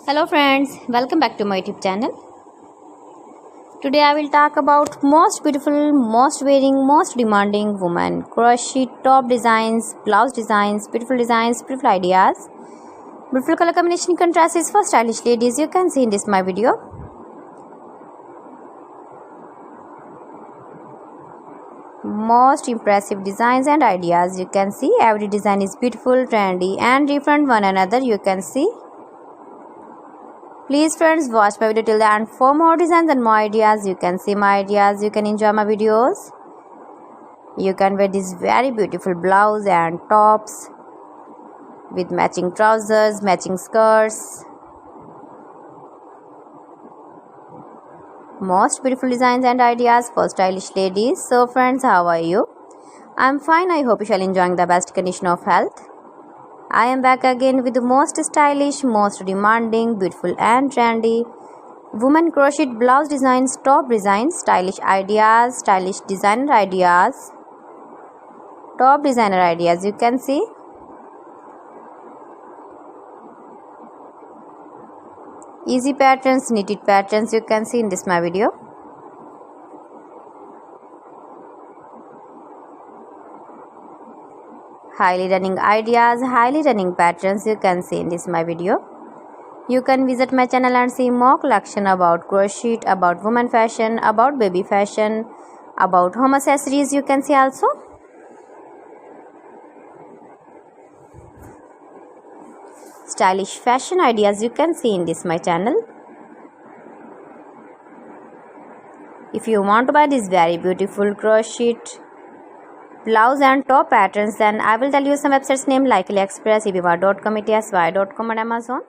Hello friends, welcome back to my YouTube channel. Today I will talk about most beautiful, most wearing, most demanding women crochet top designs, blouse designs, beautiful ideas, beautiful color combination contrasts for stylish ladies. You can see in this my video. Most impressive designs and ideas. You can see every design is beautiful, trendy and different one another. You can see. Please friends, watch my video till the end for more designs and more ideas. You can see my ideas, you can enjoy my videos. You can wear this very beautiful blouse and tops with matching trousers, matching skirts. Most beautiful designs and ideas for stylish ladies. So friends, how are you? I'm fine. I hope you shall enjoying the best condition of health. I am back again with the most stylish, most demanding, beautiful and trendy women crochet blouse designs, top designs, stylish ideas, stylish designer ideas, top designer ideas. You can see. Easy patterns, knitted patterns. You can see in this my video. Highly running ideas, highly running patterns. You can see in this my video. You can visit my channel and see more collection about crochet, about women fashion, about baby fashion, about home accessories. You can see also. Stylish fashion ideas. You can see in this my channel. If you want to buy this very beautiful crochet blouse and top patterns, then I will tell you some websites name like AliExpress, ebay.com, etsy.com and Amazon.